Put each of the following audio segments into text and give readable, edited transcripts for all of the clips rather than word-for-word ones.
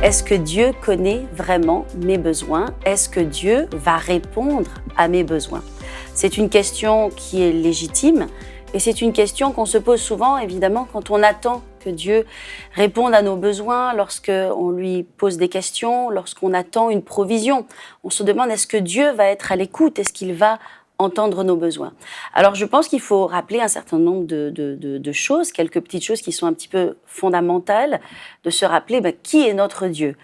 est-ce que Dieu connaît vraiment mes besoins? Est-ce que Dieu va répondre à mes besoins? C'est une question qui est légitime et c'est une question qu'on se pose souvent, évidemment, quand on attend que Dieu réponde à nos besoins, lorsqu'on lui pose des questions, lorsqu'on attend une provision. On se demande, est-ce que Dieu va être à l'écoute? Est-ce qu'il va entendre nos besoins? Alors, je pense qu'il faut rappeler un certain nombre de choses, quelques petites choses qui sont un petit peu fondamentales, de se rappeler qui est notre Dieu.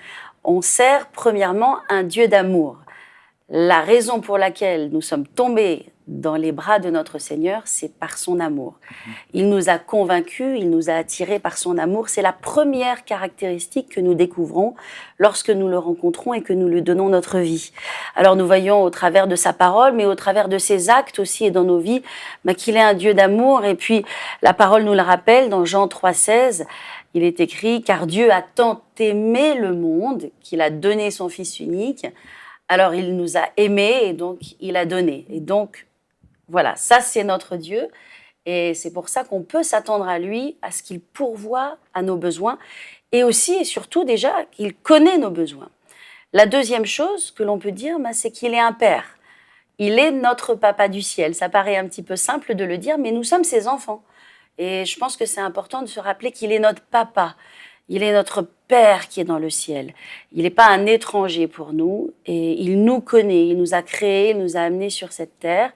On sert premièrement un Dieu d'amour. La raison pour laquelle nous sommes tombés dans les bras de notre Seigneur, c'est par son amour. Il nous a convaincus, il nous a attirés par son amour. C'est la première caractéristique que nous découvrons lorsque nous le rencontrons et que nous lui donnons notre vie. Alors nous voyons au travers de sa parole, mais au travers de ses actes aussi et dans nos vies, qu'il est un Dieu d'amour. Et puis la parole nous le rappelle dans Jean 3,16, il est écrit « Car Dieu a tant aimé le monde qu'il a donné son Fils unique ». Alors, il nous a aimés et donc, il a donné. Et donc, voilà, ça, c'est notre Dieu. Et c'est pour ça qu'on peut s'attendre à lui, à ce qu'il pourvoie à nos besoins. Et aussi et surtout, déjà, qu'il connaît nos besoins. La deuxième chose que l'on peut dire, c'est qu'il est un père. Il est notre papa du ciel. Ça paraît un petit peu simple de le dire, mais nous sommes ses enfants. Et je pense que c'est important de se rappeler qu'il est notre papa. Il est notre Père qui est dans le ciel. Il n'est pas un étranger pour nous et il nous connaît. Il nous a créés, il nous a amenés sur cette terre.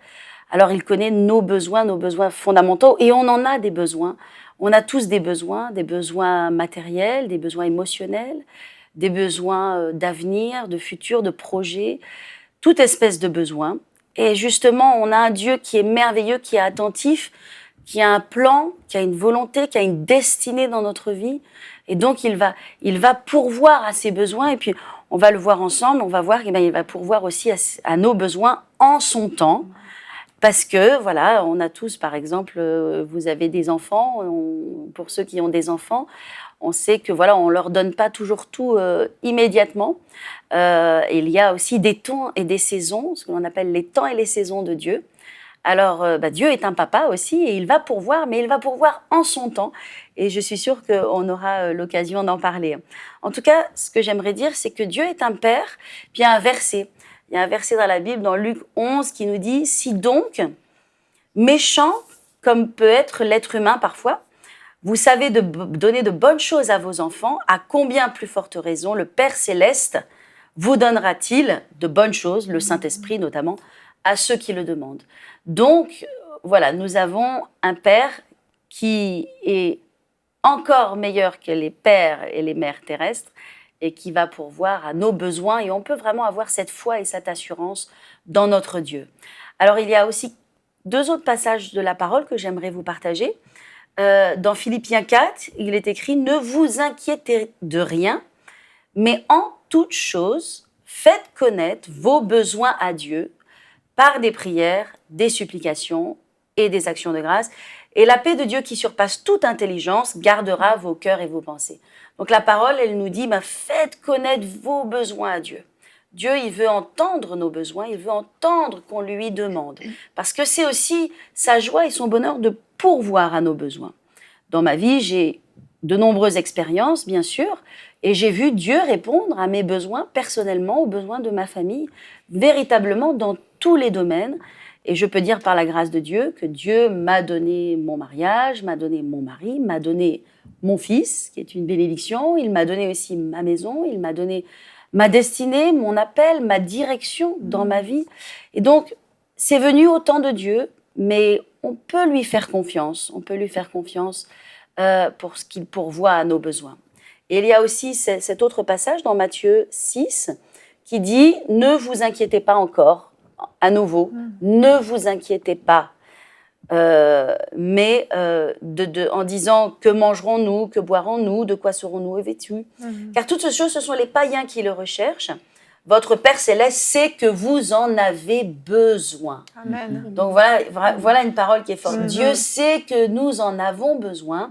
Alors il connaît nos besoins fondamentaux et on en a des besoins. On a tous des besoins matériels, des besoins émotionnels, des besoins d'avenir, de futur, de projet, toute espèce de besoin. Et justement, on a un Dieu qui est merveilleux, qui est attentif, qui a un plan, qui a une volonté, qui a une destinée dans notre vie. Et donc, il va pourvoir à ses besoins. Et puis, on va le voir ensemble. On va voir qu'il va pourvoir aussi à nos besoins en son temps. Parce que, voilà, on a tous, par exemple, vous avez des enfants. Pour ceux qui ont des enfants, on sait que, voilà, on leur donne pas toujours tout immédiatement. Il y a aussi des temps et des saisons, ce que l'on appelle les temps et les saisons de Dieu. Alors, Dieu est un papa aussi et il va pourvoir, mais il va pourvoir en son temps. Et je suis sûre qu'on aura l'occasion d'en parler. En tout cas, ce que j'aimerais dire, c'est que Dieu est un père. Puis il y a un verset. Il y a un verset dans la Bible, dans Luc 11, qui nous dit « Si donc, méchant comme peut être l'être humain parfois, vous savez donner de bonnes choses à vos enfants, à combien plus forte raison le Père Céleste vous donnera-t-il de bonnes choses, le Saint-Esprit notamment, à ceux qui le demandent. » Donc, voilà, nous avons un Père qui est encore meilleur que les pères et les mères terrestres et qui va pourvoir à nos besoins. Et on peut vraiment avoir cette foi et cette assurance dans notre Dieu. Alors, il y a aussi 2 autres passages de la parole que j'aimerais vous partager. Dans Philippiens 4, il est écrit « Ne vous inquiétez de rien, mais en toute chose, faites connaître vos besoins à Dieu par des prières, des supplications et des actions de grâce. Et la paix de Dieu qui surpasse toute intelligence gardera vos cœurs et vos pensées. » Donc la parole, elle nous dit, faites connaître vos besoins à Dieu. Dieu, il veut entendre nos besoins, il veut entendre qu'on lui demande. Parce que c'est aussi sa joie et son bonheur de pourvoir à nos besoins. Dans ma vie, j'ai de nombreuses expériences, bien sûr, et j'ai vu Dieu répondre à mes besoins personnellement, aux besoins de ma famille, véritablement dans tous les domaines. Et je peux dire par la grâce de Dieu que Dieu m'a donné mon mariage, m'a donné mon mari, m'a donné mon fils, qui est une bénédiction. Il m'a donné aussi ma maison, il m'a donné ma destinée, mon appel, ma direction dans ma vie. Et donc, c'est venu au temps de Dieu, mais on peut lui faire confiance. On peut lui faire confiance pour ce qu'il pourvoit à nos besoins. Et il y a aussi cet autre passage dans Matthieu 6 qui dit « Ne vous inquiétez pas encore ». À nouveau, ne vous inquiétez pas, en disant que mangerons-nous, que boirons-nous, de quoi serons-nous vêtus. Car toutes ces choses, ce sont les païens qui le recherchent. Votre Père Céleste sait que vous en avez besoin. Amen. Donc voilà une parole qui est forte. Dieu sait que nous en avons besoin.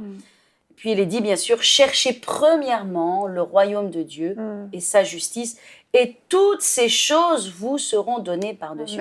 Puis il est dit, bien sûr, cherchez premièrement le royaume de Dieu et sa justice, et toutes ces choses vous seront données par-dessus.